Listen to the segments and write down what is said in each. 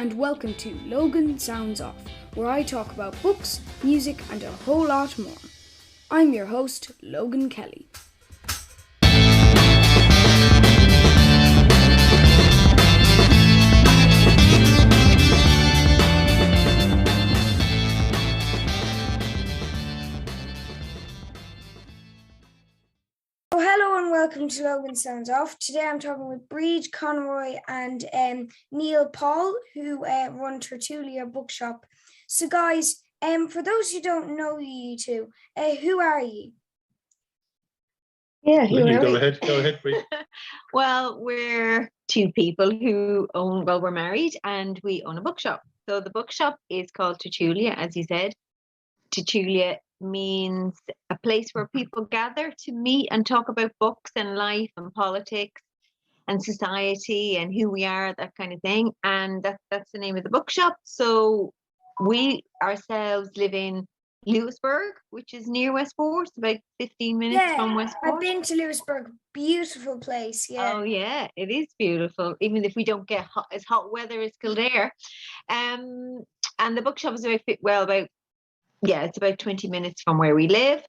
and welcome to Logan Sounds Off, where I talk about books, music, and a whole lot more. I'm your host, Logan Kelly. Welcome to Logan Sounds Off. Today I'm talking with Brid Conroy and Neil Paul, who run Tertulia Bookshop. So guys, for those who don't know you two, who are you? Yeah, go ahead, Brid. Well, we're two people who we're married and we own a bookshop. So the bookshop is called Tertulia, as you said. Tertulia means a place where people gather to meet and talk about books and life and politics and society and who we are, that kind of thing. And that's the name of the bookshop. So we ourselves live in Lewisburg, which is near Westport, about 15 minutes from Westport. I've been to Lewisburg. Beautiful place. Yeah. Oh yeah, it is beautiful, even if we don't get as hot weather as Kildare. And the bookshop is it's about 20 minutes from where we live.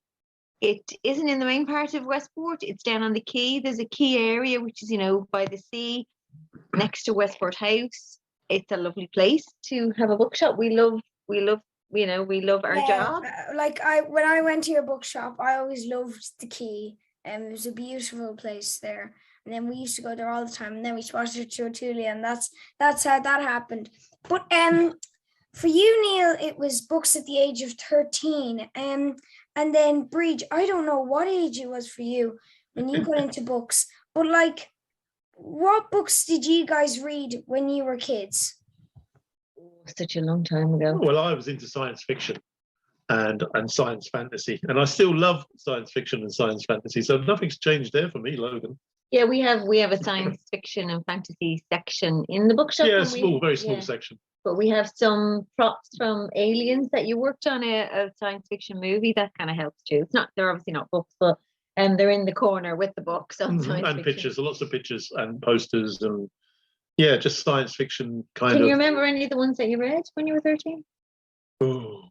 It isn't in the main part of Westport. It's down on the quay. There's a quay area, which is, by the sea, next to Westport House. It's a lovely place to have a bookshop. We love our job. When I went to your bookshop, I always loved the quay. It was a beautiful place there. And then we used to go there all the time. And then we spotted Tertulia, and that's how that happened. But for you, Neil, it was books at the age of 13. And then, Brid, I don't know what age it was for you when you got into books, but what books did you guys read when you were kids? Such a long time ago. Well, I was into science fiction and science fantasy, and I still love science fiction and science fantasy. So nothing's changed there for me, Logan. Yeah, we have a science fiction and fantasy section in the bookshop. Yeah, very small section. But we have some props from Aliens that you worked on a science fiction movie. That kind of helps too. They're obviously not books, but they're in the corner with the books on science and fiction. Pictures, lots of pictures and posters, and just science fiction kind of. Can you remember any of the ones that you read when you were 13? Oh,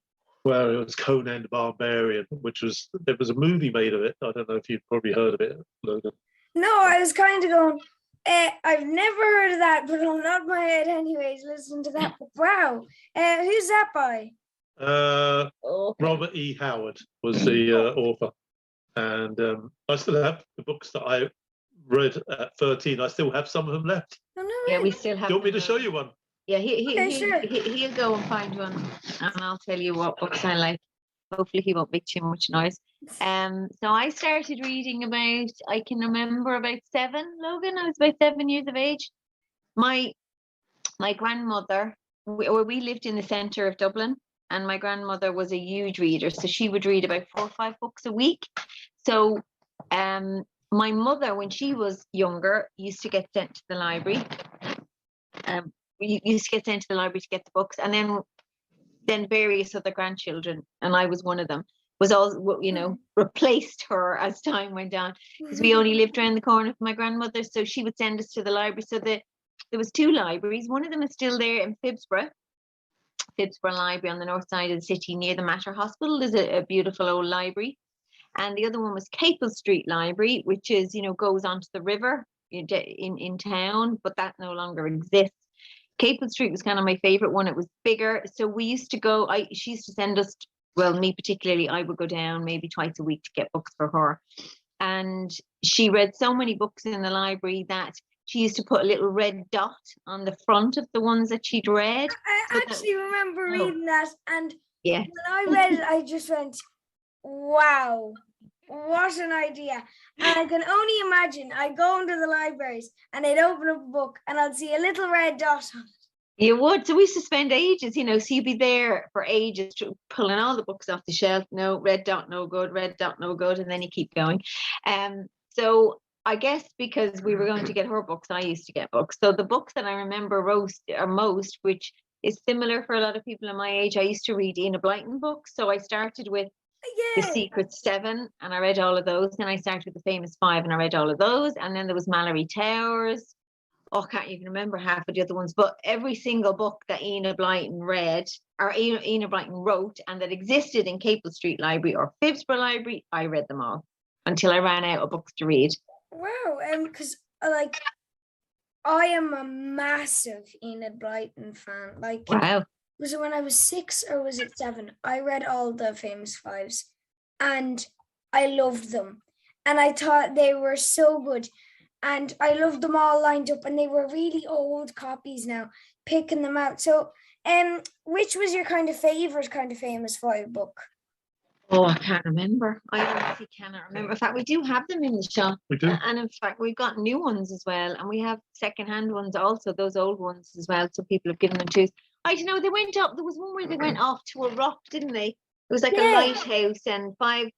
well, it was Conan the Barbarian, there was a movie made of it. I don't know if you've probably heard of it, Logan. No, I was kind of going, I've never heard of that, but I'll nod my head anyways, listen to that. Wow. Who's that by? Robert E. Howard was the author. And I still have the books that I read at 13. I still have some of them left. Oh, no. Yeah, we still have. Do you want me to show you one? Yeah, sure. He'll go and find one, and I'll tell you what books I like. Hopefully he won't make too much noise. So I started reading I can remember about 7, Logan. I was about 7 years of age. My grandmother, we lived in the centre of Dublin, and my grandmother was a huge reader. So she would read about 4 or 5 books a week. So my mother, when she was younger, used to get sent to the library. We used to get sent to the library to get the books, and then various other grandchildren, and I was one of them, was all, replaced her as time went on, because we only lived around the corner from my grandmother, so she would send us to the library. So there was 2 libraries. One of them is still there in Phibsborough Library on the north side of the city near the Mater Hospital. There's a beautiful old library. And the other one was Capel Street Library, which is, goes onto the river in town, but that no longer exists. Capel Street was kind of my favorite one. It was bigger. So we used to go, she used to send us, well, me particularly, I would go down maybe twice a week to get books for her. And she read so many books in the library that she used to put a little red dot on the front of the ones that she'd read. I actually remember reading that. And yeah, when I read it, I just went, wow, what an idea. And I can only imagine I go into the libraries and I'd open up a book and I'd see a little red dot on it. You would. So we used to spend ages, so you'd be there for ages pulling all the books off the shelf. No, red dot, no good, red dot, no good. And then you keep going. So I guess because we were going to get her books, I used to get books. So the books that I remember most, which is similar for a lot of people in my age, I used to read Enid Blyton books. So I started with The Secret 7, and I read all of those. Then I started with The Famous 5, and I read all of those. And then there was Mallory Towers, I can't even remember half of the other ones, but every single book that Enid Blyton read or Enid Blyton wrote and that existed in Capel Street Library or Phibsborough Library, I read them all until I ran out of books to read. Wow, because like I am a massive Enid Blyton fan. Like, Wow. was it when I was 6 or was it 7? I read all the Famous Fives, and I loved them, and I thought they were so good. And I loved them all lined up, and they were really old copies now, picking them out. So, which was your kind of favorite kind of Famous Five book? Oh, I can't remember. I honestly cannot remember. In fact, we do have them in the shop. We do. And in fact, we've got new ones as well. And we have second-hand ones also, those old ones as well. So people have given them to us. I don't know, they went up. There was one where they went off to a rock, didn't they? It was like a lighthouse and five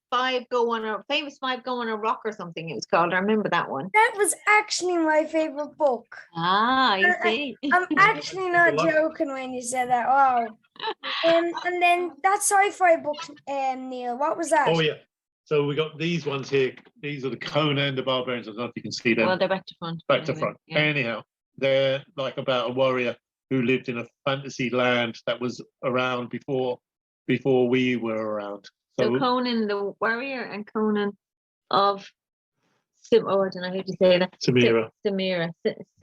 go on a famous 5 go on a rock or something it was called. I remember that one. That was actually my favorite book. Ah, you see. I'm actually not joking when you said that. Wow. And then that sci-fi book, Neil, what was that? Oh yeah. So we got these ones here. These are the Conan the Barbarians. I don't know if you can see them. Well, they're back to front. Back to front. Yeah. Anyhow, they're like about a warrior who lived in a fantasy land that was around before we were around. So Conan the Warrior and Conan of I don't know how to say that. Samira.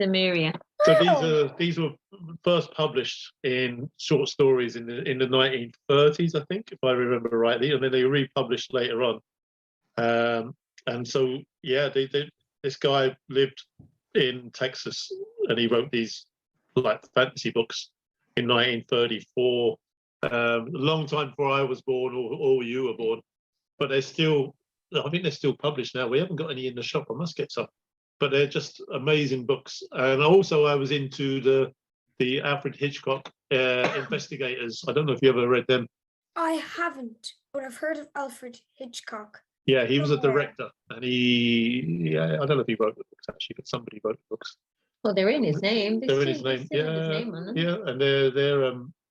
Samaria. So these were first published in short stories in the 1930s, I think, if I remember rightly, and then they republished later on. And so yeah, this guy lived in Texas, and he wrote these like fantasy books in 1934. A long time before I was born or you were born, but I think they're still published now. We haven't got any in the shop. I must get some, but they're just amazing books. And also I was into the Alfred Hitchcock Investigators. I don't know if you ever read them. I haven't, but I've heard of Alfred Hitchcock. Yeah, he was a director, and I don't know if he wrote the books actually, but somebody wrote the books. Well, they're in his name. They're in his name. Yeah, and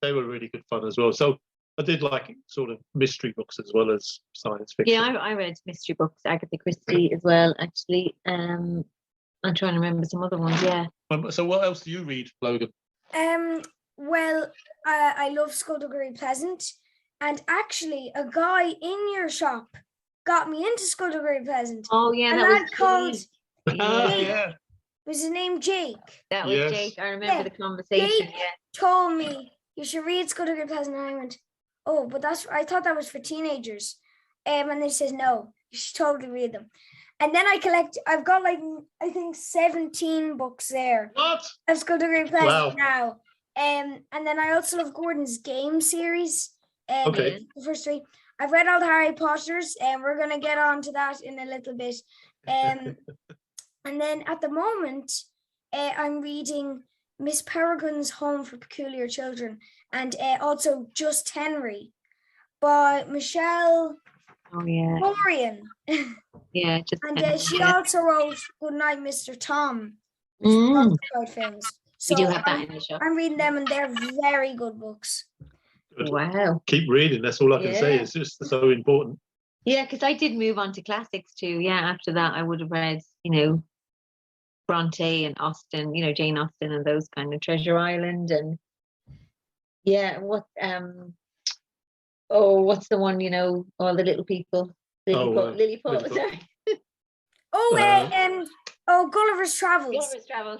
they were really good fun as well. So I did like sort of mystery books as well as science fiction. Yeah, I read mystery books, Agatha Christie as well, actually. I'm trying to remember some other ones, yeah. So what else do you read, Logan? Well, I love Skullduggery Pleasant, and actually a guy in your shop got me into Skullduggery Pleasant. Oh yeah, and that was called Yeah. Was his name Jake? That was Jake. I remember the conversation. Jake told me you should read Skullduggery Pleasant, and I went, oh, but I thought that was for teenagers. And he says, no, you should totally read them. And then I've got like, I think 17 books there. What? Of Skullduggery Pleasant now. And then I also love Gordon's Game series. Okay. The first 3. I've read all the Harry Potters, and we're going to get on to that in a little bit. And then at the moment, I'm reading Miss Peregrine's Home for Peculiar Children, and also Just Henry by Michelle Florian. Yeah, just and she also wrote Goodnight, Mr. Tom. Quite famous. So you do have that in the shop. I'm reading them, and they're very good books. Good. Wow. Keep reading. That's all I can say. It's just so important. Yeah, because I did move on to classics too. Yeah, after that, I would have read, Bronte and Austen, Jane Austen and those kind of Treasure Island and what's the one, all the little people, Lily Paul, sorry. Gulliver's Travels.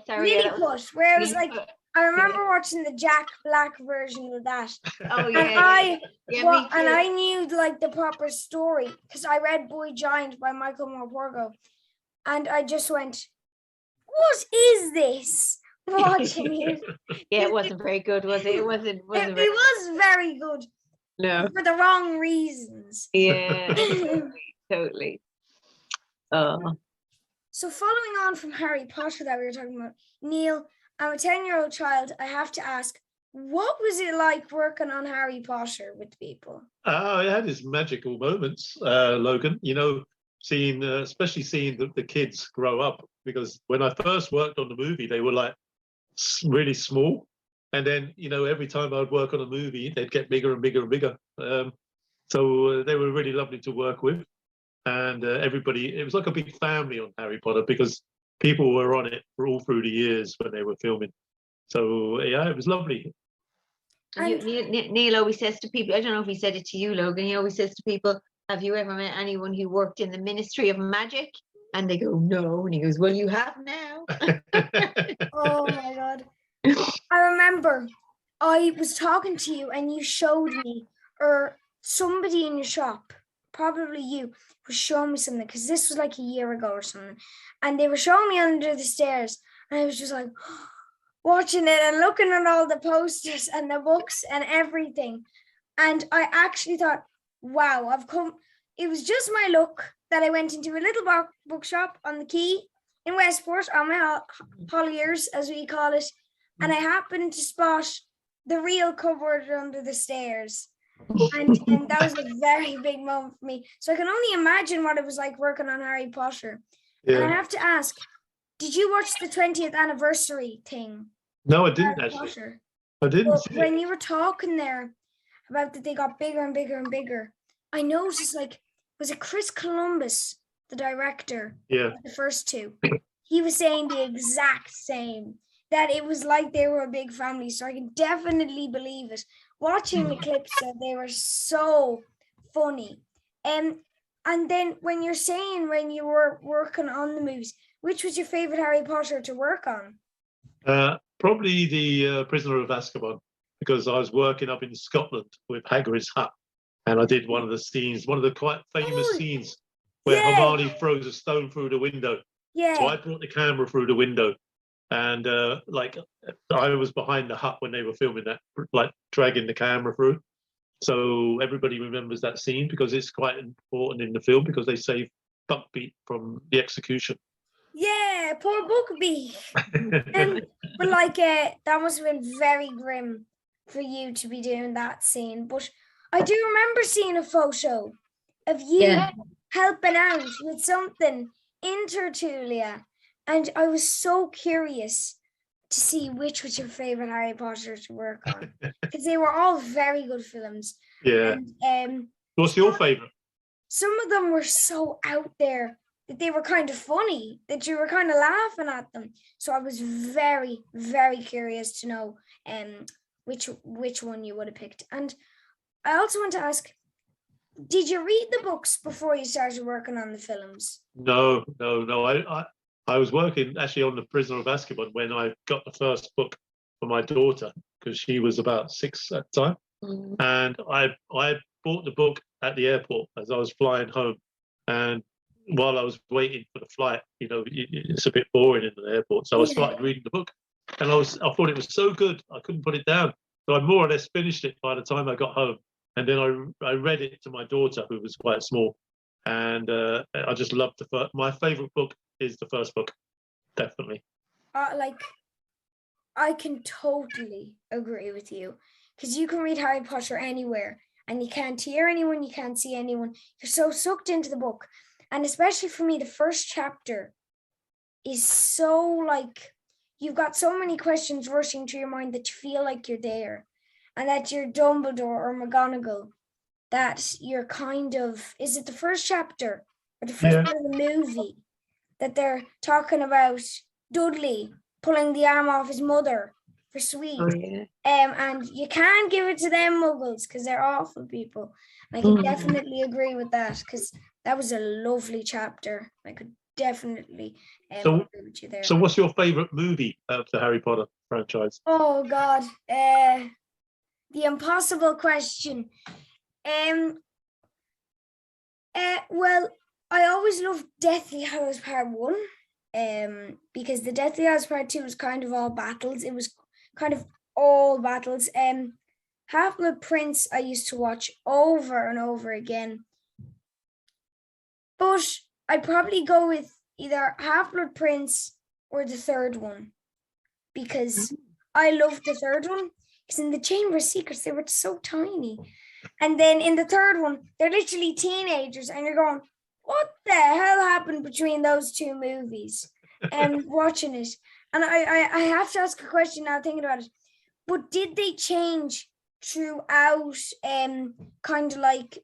Sorry. Lilliput, where it was like, I remember watching the Jack Black version of that. Oh yeah. And I knew like the proper story because I read Boy Giant by Michael Morpurgo, and I just went, what is this? Watching it. Yeah, it wasn't very good, was it? It wasn't. It was very good. No. For the wrong reasons. Yeah. Totally. Oh. So following on from Harry Potter that we were talking about, Neil, I'm a 10-year-old child. I have to ask, what was it like working on Harry Potter with people? It had its magical moments, Logan. Especially seeing the kids grow up. Because when I first worked on the movie, they were like really small. And then, every time I'd work on a movie, they'd get bigger and bigger and bigger. So they were really lovely to work with. And everybody, it was like a big family on Harry Potter because people were on it for all through the years when they were filming. So yeah, it was lovely. And Neil always says to people, I don't know if he said it to you, Logan, he always says to people, have you ever met anyone who worked in the Ministry of Magic? And they go, no. And he goes, well, you have now. Oh my God. I remember I was talking to you and you showed me, or somebody in your shop, probably you, was showing me something, because this was like a year ago or something. And they were showing me Under the Stairs. And I was just like watching it and looking at all the posters and the books and everything. And I actually thought, wow, I've come. It was just my luck that I went into a little bookshop on the quay in Westport, on my Holliers, as we call it. And I happened to spot the real cupboard Under the Stairs. And that was a very big moment for me. So I can only imagine what it was like working on Harry Potter. Yeah. And I have to ask, did you watch the 20th anniversary thing? No, I didn't Harry actually. Potter? I didn't. Well, See when it. you were talking there about that they got bigger and bigger and bigger, I noticed, like, was it Chris Columbus, the director, Yeah. of the first two? He was saying the exact same, that it was like they were a big family. So I can definitely believe it. Watching the clips, they were so funny. And then when you're saying when you were working on the movies, which was your favorite Harry Potter to work on? Probably the Prisoner of Azkaban, because I was working up in Scotland with Hagrid's hut, and I did one of the scenes, one of the quite famous scenes where Hermione throws a stone through the window. Yeah. So I brought the camera through the window, and like I was behind the hut when they were filming that, like dragging the camera through. So everybody remembers that scene because it's quite important in the film, because they save Buckbeak from the execution. Yeah, poor Buckbeak. But like, that must have been very grim for you to be doing that scene. But I do remember seeing a photo of you helping out with something in Tertulia, and I was so curious to see which was your favorite Harry Potter to work on, because they were all very good films. Yeah. And, what's your favorite? some of them were so out there that they were kind of funny, that you were kind of laughing at them. So I was very, very curious to know which one you would have picked. And I also want to ask, did you read the books before you started working on the films? No. I was working actually on the Prisoner of Azkaban when I got the first book for my daughter, because she was about 6 at the time. And I bought the book at the airport as I was flying home. And while I was waiting for the flight, you know, it's a bit boring in the airport. So I started reading the book, and I thought it was so good, I couldn't put it down. So I more or less finished it by the time I got home. And then I read it to my daughter, who was quite small. And I just loved the first. My favorite book is the first book, definitely. Like, I can totally agree with you, because you can read Harry Potter anywhere and you can't hear anyone, you can't see anyone. You're so sucked into the book. And especially for me, the first chapter is so, like, you've got so many questions rushing through your mind that you feel like you're there, and that you're Dumbledore or McGonagall, that you're kind of, is it the first chapter or the first part of the movie that they're talking about Dudley pulling the arm off his mother for sweet? And you can't give it to them muggles because they're awful people. And I can definitely agree with that, because that was a lovely chapter. I could definitely agree with you there. So what's your favorite movie of the Harry Potter franchise? Oh God, the impossible question. Well, I always loved Deathly Hallows Part 1, because the Deathly Hallows Part 2 was kind of all battles. It was kind of all battles. Half-Blood Prince I used to watch over and over again. But I'd probably go with either Half-Blood Prince or the third one, because I loved the third one. Because in the Chamber of Secrets, they were so tiny. And then in the third one, they're literally teenagers, and you're going, what the hell happened between those two movies? And watching it. And I have to ask a question now, thinking about it. But did they change throughout, kind of like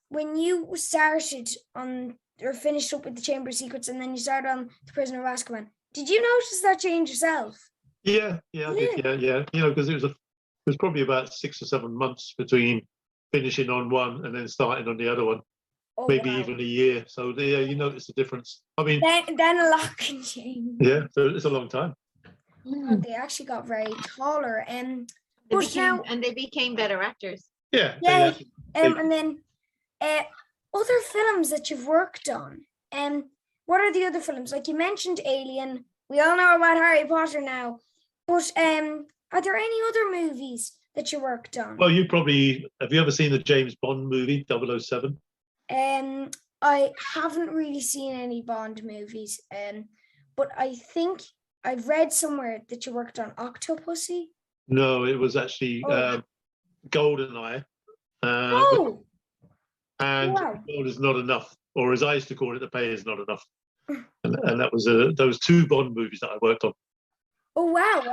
when you started on or finished up with the Chamber of Secrets and then you started on the Prisoner of Azkaban? Did you notice that change yourself? Yeah, I did. Yeah. Because it was probably about 6 or 7 months between finishing on one and then starting on the other one. Oh, Maybe wow. even a year. So yeah, you notice the difference. I mean, Then a lot can change. yeah, so it's a long time. God, they actually got very taller. They became better actors. Yeah. Yeah. And then other films that you've worked on. What are the other films? Like you mentioned Alien. We all know about Harry Potter now. But are there any other movies that you worked on? Well, have you ever seen the James Bond movie 007? I haven't really seen any Bond movies. But I think I've read somewhere that you worked on Octopussy. No, it was actually GoldenEye. Oh, And wow. gold is not enough, or as I used to call it, the pay is not enough. And that was those 2 Bond movies that I worked on. Oh, wow.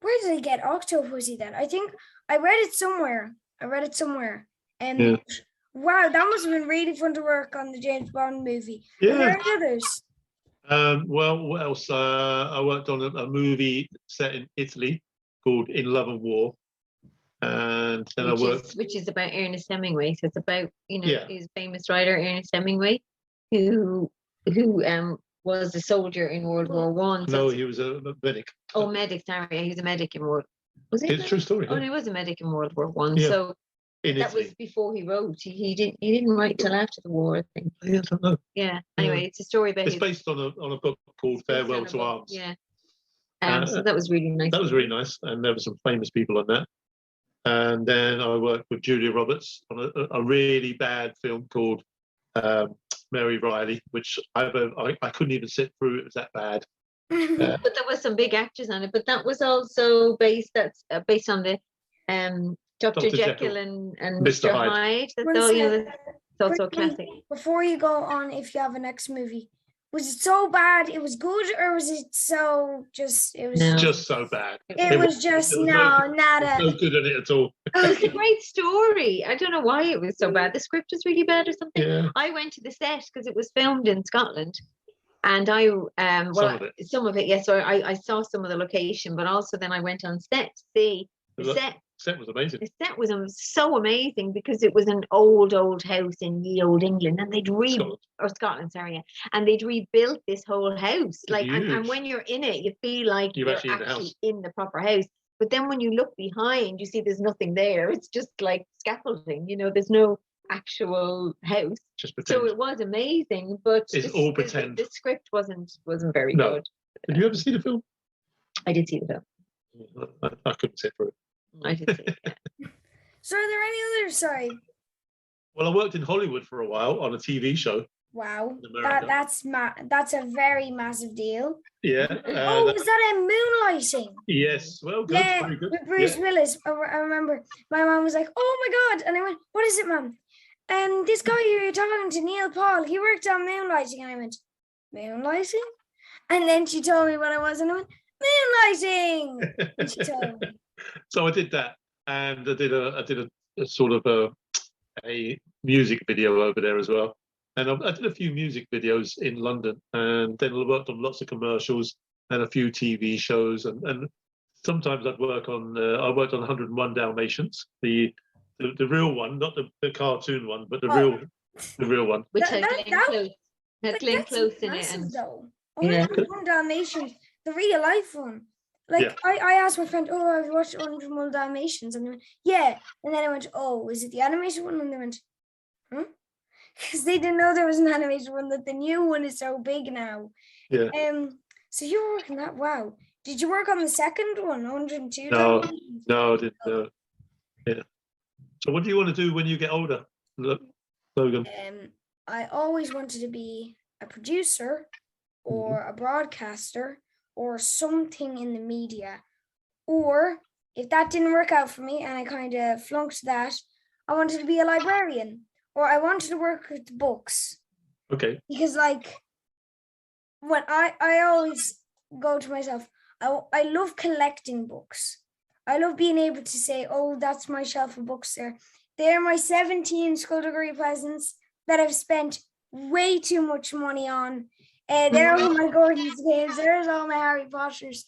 Where did I get Octopussy then? I think I read it somewhere. Yeah. Wow, that must have been really fun to work on the James Bond movie. Yeah. Are there any others? Well, what else? I worked on a movie set in Italy called In Love and War. And then Which is about Ernest Hemingway. So it's about, Yeah. his famous writer, Ernest Hemingway, who was a soldier in World War One. No, he was a medic. Oh, medic, sorry. He was a medic in World. Was it? It's a true story. Oh, he was a medic in World War One. Yeah. So In that Italy. was before he wrote. He didn't write till after the war, I think. Yeah, I don't know. Yeah. Anyway, it's a story about It's based on a book called Farewell to Arms. Yeah. So that was really nice. That was really nice, and there were some famous people on that. And then I worked with Julia Roberts on a really bad film called Mary Riley, which I couldn't even sit through. It was that bad. But there was some big actors on it. But that was also based on the Dr. Jekyll and Mr. Hyde. That's all, it's also a classic. Before you go on, if you have a next movie, was it so bad it was good, or was it so just just so bad? It was just nada. No good at it at all. Oh, it's a great story. I don't know why it was so bad. The script was really bad or something. Yeah. I went to the set because it was filmed in Scotland. And some of it, yes. So I saw some of the location, but also then I went on set to see the set. Set was amazing. The set was so amazing because it was an old house in ye old England, and Scotland, sorry, yeah. And they'd rebuilt this whole house. Like, and when you're in it, you feel like you're actually in the proper house. But then when you look behind, you see there's nothing there. It's just like scaffolding. There's no actual house. Just pretend. So it was amazing, but it's all pretend. The script wasn't very No. good. Did you ever see the film? I did see the film. I couldn't sit through it. I did see it. Yeah. So are there any others? Sorry. Well, I worked in Hollywood for a while on a TV show. Wow, that's a very massive deal. Yeah. Was that a Moonlighting? Yes. Well, good. Yeah, Very good. with Bruce Willis. I remember my mom was like, "Oh my God!" And I went, "What is it, Mom?" And this guy you're talking to, Neil Paul, he worked on Moonlighting, and I went, "Moonlighting?" And then she told me what I was, and I went, "Moonlighting." And she told me. So I did that, and I did a sort of a music video over there as well. And I did a few music videos in London, and then I worked on lots of commercials and a few TV shows, and sometimes I'd work on. I worked on 101 Dalmatians, the real one, not the cartoon one, but the real one. Which had Glenn Close in it, and 101 Dalmatians, the real life one. Like, I asked my friend, have you watched 101 Dalmatians? And they went, yeah. And then I went, is it the animated one? And they went, because they didn't know there was an animated one, that the new one is so big now. Yeah. So you were working that. Wow. Did you work on the second one, 102? No, I didn't. Yeah. So what do you want to do when you get older, Logan? I always wanted to be a producer or a broadcaster or something in the media. Or if that didn't work out for me and I kind of flunked that, I wanted to be a librarian, or I wanted to work with books. Okay. Because when I always go to myself, I love collecting books. I love being able to say, that's my shelf of books there. They're my 17 school degree presents that I've spent way too much money on They're all my Gordon's games. There's all my Harry Potters.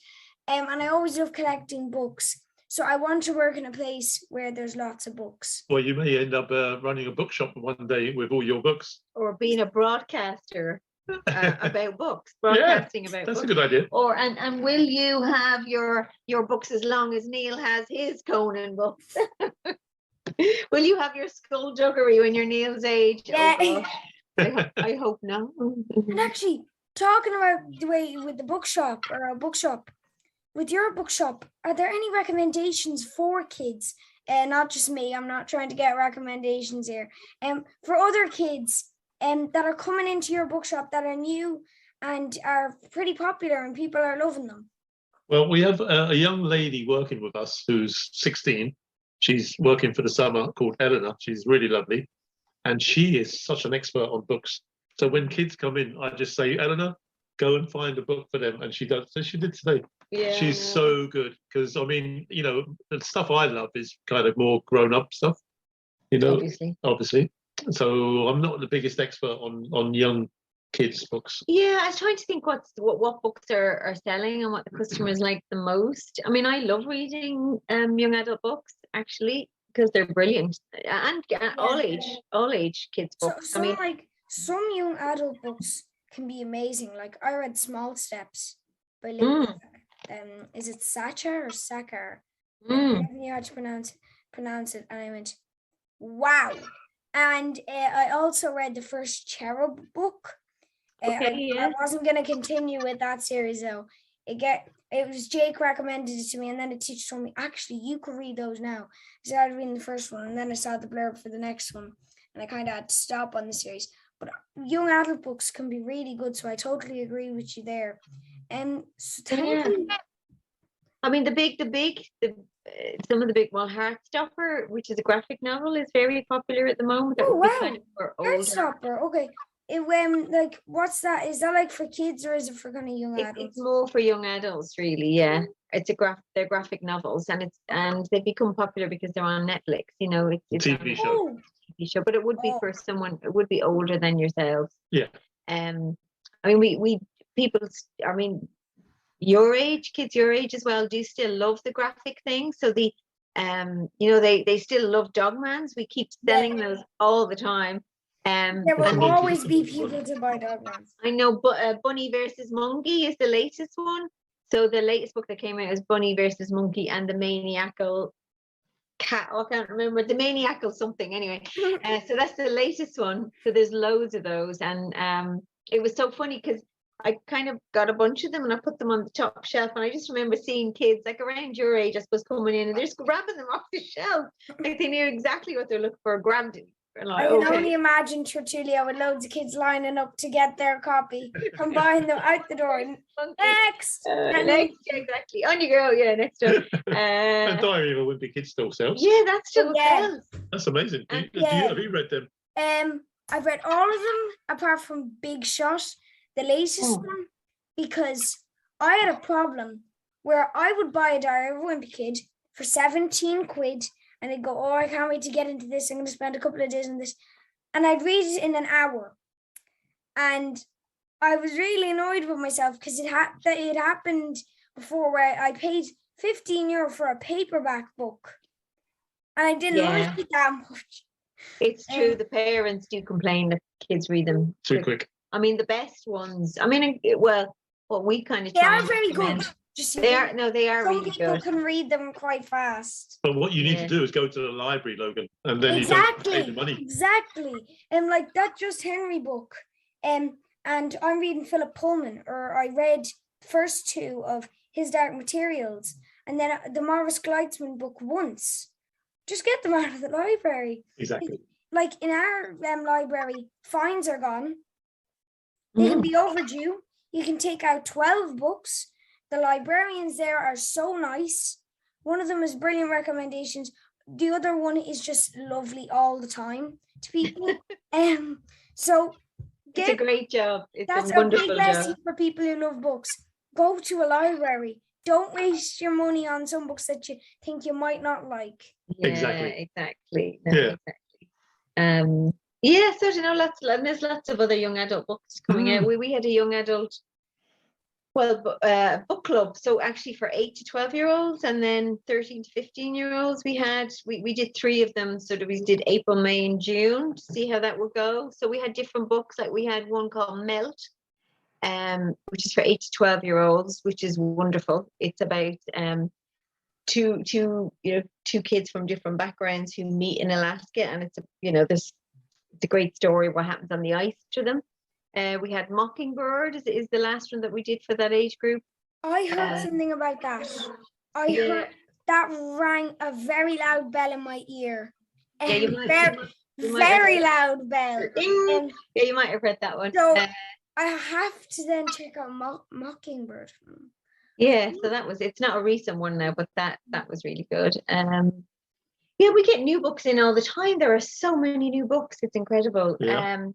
And I always love collecting books. So I want to work in a place where there's lots of books. Well, you may end up running a bookshop one day with all your books. Or being a broadcaster about books, broadcasting about That's books. a good idea. Or and will you have your books as long as Neil has his Conan books? Will you have your skullduggery when you're Neil's age? Yeah. Oh, gosh. I hope not. And actually, talking about the way with the bookshop or a bookshop, with your bookshop, are there any recommendations for kids? Not just me. I'm not trying to get recommendations here. For other kids that are coming into your bookshop that are new and are pretty popular and people are loving them. Well, we have a young lady working with us who's 16. She's working for the summer, called Eleanor. She's really lovely. And she is such an expert on books. So when kids come in, I just say, Eleanor, go and find a book for them. And she does. So she did today. Yeah, She's so good. Because, I mean, you know, the stuff I love is kind of more grown-up stuff, you know, obviously. So I'm not the biggest expert on young kids' books. Yeah, I was trying to think what books are selling and what the customers like the most. I mean, I love reading young adult books, actually, because they're brilliant, and all age kids books. So, like some young adult books can be amazing. Like I read Small Steps by Logan. Is it Sacha or Sakar? I don't know how to pronounce it, and I went, wow. And I also read the first Cherub book. I wasn't going to continue with that series though. It was Jake recommended it to me, and then the teacher told me, actually, you could read those now. I started reading the first one, and then I saw the blurb for the next one, and I kind of had to stop on the series. But young adult books can be really good, so I totally agree with you there. So I mean, some of the big, Heartstopper, which is a graphic novel, is very popular at the moment. That oh would be wow, kind of for older. Heartstopper, okay. Like what's that? Is that like for kids or is it for kind of young adults? It's more for young adults, really. Yeah, it's they're graphic novels, and they become popular because they're on Netflix. You know, it's TV show. TV show, but it would be for someone. It would be older than yourselves. Yeah. I mean, I mean, your age, kids your age as well, do still love the graphic things. So the you know, they still love Dogmans. We keep selling those all the time. There will always be people to buy Dogmans. I know, but Bunny versus Monkey is the latest one. So the latest book that came out is Bunny versus Monkey and the Maniacal Cat. I can't remember, the Maniacal something. Anyway, so that's the latest one. So there's loads of those, and it was so funny because I kind of got a bunch of them and I put them on the top shelf, and I just remember seeing kids like around your age, I suppose, coming in and they're just grabbing them off the shelf. Like they knew exactly what they're looking for, grabbed it. Like, I can only imagine Tertulia with loads of kids lining up to get their copy and buying them out the door. Next! Next, exactly. On you go, next door. And Diary of a Wimpy Kid still sells. Yeah, that still sells. That's amazing. Have you read them? I've read all of them apart from Big Shot, the latest one, because I had a problem where I would buy a Diary of a Wimpy Kid for 17 quid. And I'd go, I can't wait to get into this. I'm going to spend a couple of days on this. And I'd read it in an hour. And I was really annoyed with myself because it happened before where I paid €15 for a paperback book. And I didn't like it that much. It's true. The parents do complain that kids read them too quick. I mean, the best ones, I mean, well, what we kind of they are very good. They are some really people good. can read them quite fast. But what you need to do is go to the library, Logan, and then you don't pay the money. Exactly. And like that Just Henry book. And I'm reading Philip Pullman, or I read the first two of His Dark Materials, and then the Morris Gleitzman book once. Just get them out of the library. Exactly. Like in our library, fines are gone. They can be overdue. You can take out 12 books. The librarians there are so nice. One of them is brilliant recommendations. The other one is just lovely all the time to people. So it's a great job. That's a wonderful big message for people who love books. Go to a library. Don't waste your money on some books that you think you might not like. Yeah, exactly. No, exactly. Yeah, so and there's lots of other young adult books coming out. We had a young adult, book club. So actually for 8 to 12-year-olds, and then 13 to 15-year-olds, we did 3 of them. So that we did April, May, and June to see how that would go. So we had different books. Like we had one called Melt, which is for 8 to 12-year-olds, which is wonderful. It's about two kids from different backgrounds who meet in Alaska, and it's a great story what happens on the ice to them. We had Mockingbird is the last one that we did for that age group. I heard something about that. I heard that rang a very loud bell in my ear. Yeah, you might Very loud bell. Yeah, you might have read that one. So I have to then check out Mockingbird. Yeah, so it's not a recent one now, but that was really good. Yeah, we get new books in all the time. There are so many new books. It's incredible. Yeah.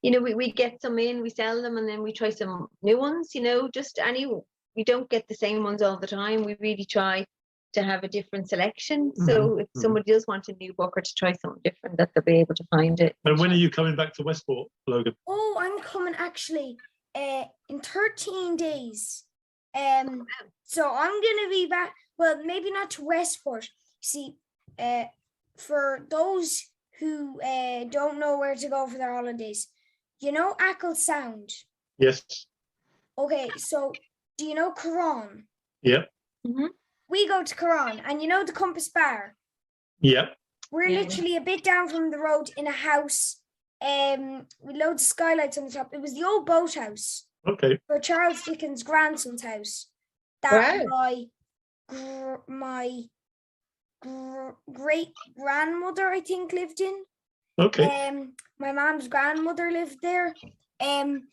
We get some in, we sell them, and then we try some new ones, we don't get the same ones all the time. We really try to have a different selection. So if somebody does want a new book or to try something different, that they'll be able to find it. And when are you coming back to Westport, Logan? Oh, I'm coming actually in 13 days. So I'm gonna be back. Well, maybe not to Westport. See, for those who don't know where to go for their holidays, you know Ackle Sound? Yes. Okay, so do you know Curran? Yeah. Mm-hmm. We go to Curran, and you know the Compass Bar? Yeah. We're literally a bit down from the road in a house with loads of skylights on the top. It was the old boathouse. Okay. For Charles Dickens' grandson's house. That my great grandmother, I think, lived in. Okay. My mom's grandmother lived there. And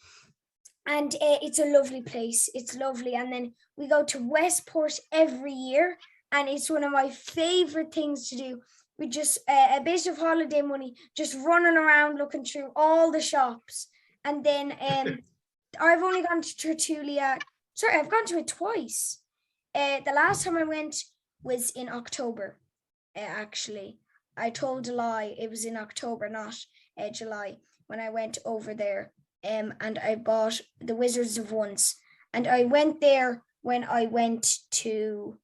it's a lovely place. It's lovely. And then we go to Westport every year, and it's one of my favorite things to do. We just a bit of holiday money, just running around looking through all the shops. And then I've only gone to Tertulia. Sorry, I've gone to it twice. The last time I went was in October. Actually, I told a lie. It was in October, not July, when I went over there. And I bought The Wizards of Once. And I went there when I went to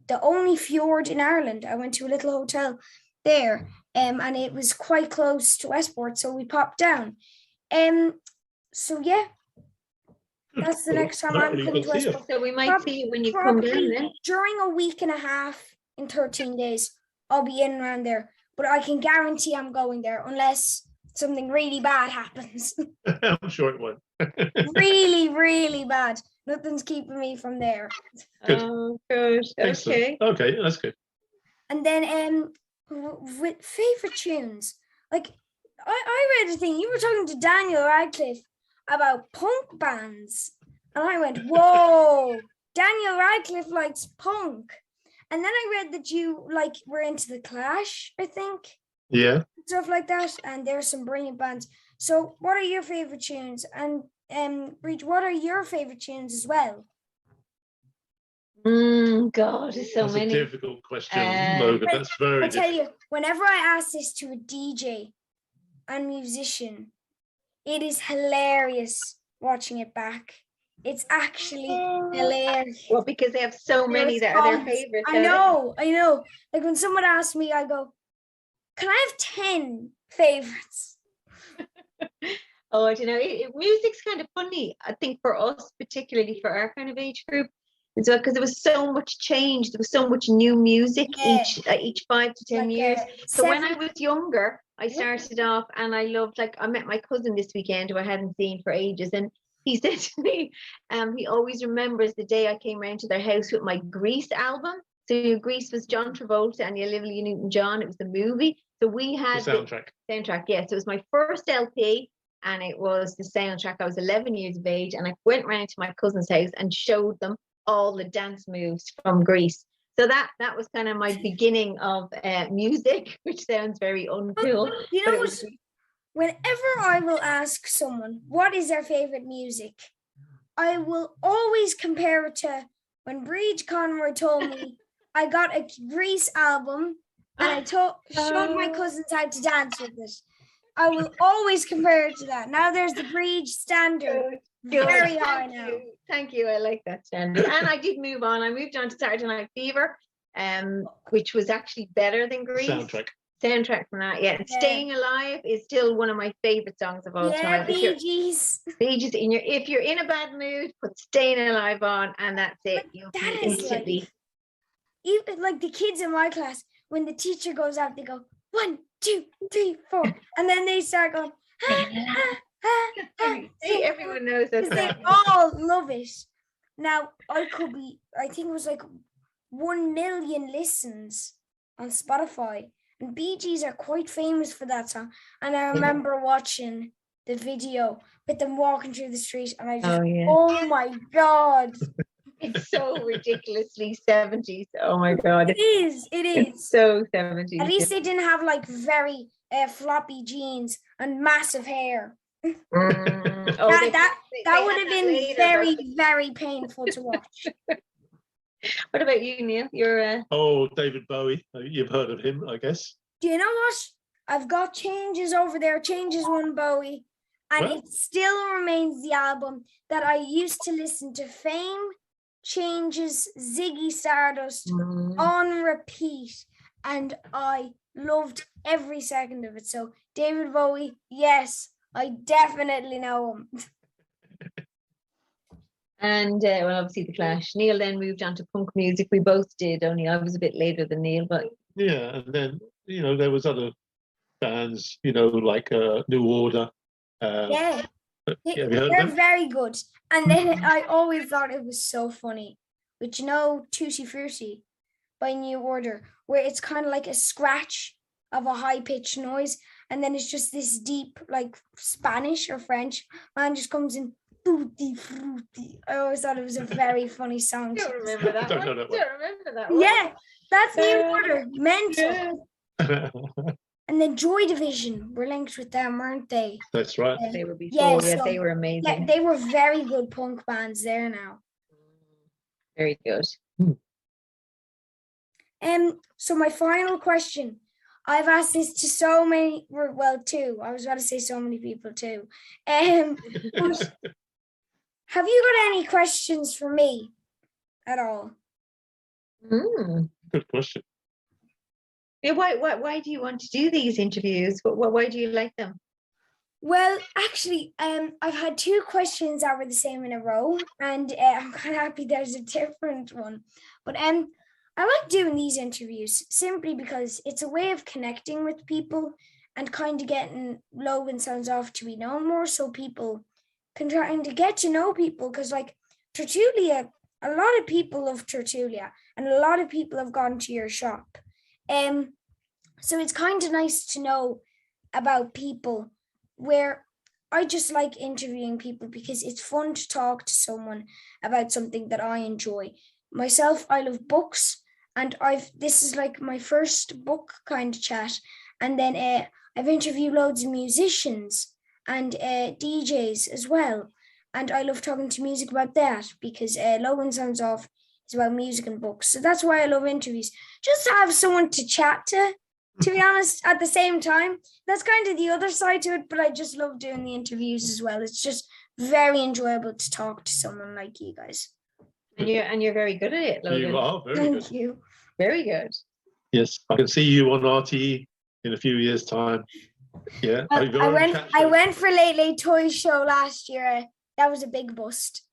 the only fjord in Ireland. I went to a little hotel there. And it was quite close to Westport, so we popped down. So yeah. That's the next time I'm coming to Westport. So we might see you when you come down then. During a week and a half in 13 days, I'll be in around there. But I can guarantee I'm going there unless something really bad happens. I'm sure it won't. Really, really bad. Nothing's keeping me from there. Good. Oh, good. Excellent. Okay, that's good. And then with favorite tunes, like I read a thing. You were talking to Daniel Radcliffe about punk bands, and I went, whoa, Daniel Radcliffe likes punk. And then I read that you were into the Clash, I think. Yeah. Stuff like that, and there's some brilliant bands. So what are your favorite tunes? And Brid, what are your favorite tunes as well? God, there's so That's many. a difficult question, Logan. That's very I tell difficult. you, whenever I ask this to a DJ and musician, it is hilarious watching it back. It's actually hilarious. Well, because they have so many that are their favorites. I know. Like when someone asks me, I go, can I have 10 favorites? Oh, I don't know. Music's kind of funny. I think for us, particularly for our kind of age group, as well, because there was so much change. There was so much new music each 5 to 10 years. So when I was younger, I started off and I loved, I met my cousin this weekend who I hadn't seen for ages, and he said to me, he always remembers the day I came round to their house with my Grease album. So Grease was John Travolta and Olivia Newton-John. It was the movie. So we had the soundtrack. Yeah, so it was my first LP, and it was the soundtrack. I was 11 years of age, and I went round to my cousin's house and showed them all the dance moves from Grease. So that was kind of my beginning of music, which sounds very uncool. You know what? Whenever I will ask someone what is their favorite music, I will always compare it to when Brid Conroy told me I got a Grease album and I showed my cousins how to dance with it. I will always compare it to that. Now there's the Brid standard. Very high now. Thank you. I like that standard. And I did move on. I moved on to Saturday Night Fever, which was actually better than Grease. Soundtrack from that, yeah. Staying Alive is still one of my favorite songs of all time. Bee Gees. Bee Gees if you're in a bad mood, put Staying Alive on, and that's it. You'll feel instantly. Even like the kids in my class, when the teacher goes out, they go 1, 2, 3, 4, and then they start going. Everyone knows that. They all love it. Now I think it was like 1 million listens on Spotify. And Bee Gees are quite famous for that song. And I remember watching the video with them walking through the street, and I just, oh my God. It's so ridiculously 70s. Oh my God. It is. It's so 70s. At least they didn't have like very floppy jeans and massive hair. That would have been very, very painful to watch. What about you, Neil? You're David Bowie. You've heard of him, I guess. Do you know what? I've got Changes over there. Changes one Bowie, and it still remains the album that I used to listen to. Fame, Changes, Ziggy Stardust on repeat, and I loved every second of it. So David Bowie, yes, I definitely know him. And well, obviously the Clash. Neil then moved on to punk music. We both did, only I was a bit later than Neil, but yeah. And then there was other bands, like New Order. They're very good. And then I always thought it was so funny, but Tutti Frutti by New Order, where it's kind of like a scratch of a high pitched noise, and then it's just this deep, like Spanish or French man just comes in. Tutti Frutti. I always thought it was a very funny song. Don't remember that one. Don't remember that one. Yeah, that's New Order. Mental. And then Joy Division were linked with them, weren't they? That's right. They were before. So, they were amazing. Yeah, they were very good punk bands there now. Very good. So my final question. I've asked this to so many, two. I was about to say so many people too. But have you got any questions for me at all? Good question. Yeah, why do you want to do these interviews? Why do you like them? Well, actually, I've had 2 questions that were the same in a row, and I'm kind of happy there's a different one. But I like doing these interviews simply because it's a way of connecting with people and kind of getting Logan Sounds Off to be known more, so people can try to get to know people, because like Tertulia, a lot of people love Tertulia and a lot of people have gone to your shop. So it's kind of nice to know about people, where I just like interviewing people because it's fun to talk to someone about something that I enjoy. Myself, I love books, and this is like my first book kind of chat. And then I've interviewed loads of musicians and DJs as well. And I love talking to music about that, because Logan Sounds Off is about music and books. So that's why I love interviews. Just to have someone to chat to be honest, at the same time. That's kind of the other side to it, but I just love doing the interviews as well. It's just very enjoyable to talk to someone like you guys. And you're very good at it, Logan. You are very good. Thank you. Very good. Yes, I can see you on RTE in a few years' time. Yeah, I went for Late Late Toy Show last year. That was a big bust.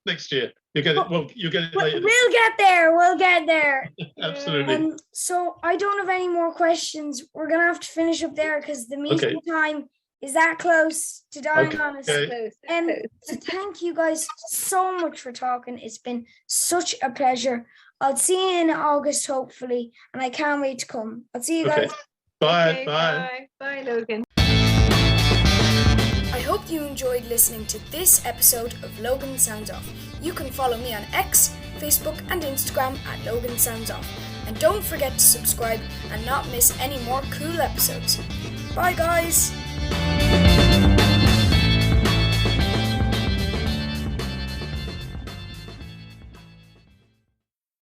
Next year, you get it. Well, you get it later. We'll get there. Absolutely. So I don't have any more questions. We're gonna have to finish up there because the meeting time is that close to dying on us. So thank you guys so much for talking. It's been such a pleasure. I'll see you in August, hopefully, and I can't wait to come. I'll see you guys. Bye. Bye, Logan. I hope you enjoyed listening to this episode of Logan Sounds Off. You can follow me on X, Facebook, and Instagram at Logan Sounds Off. And don't forget to subscribe and not miss any more cool episodes. Bye, guys.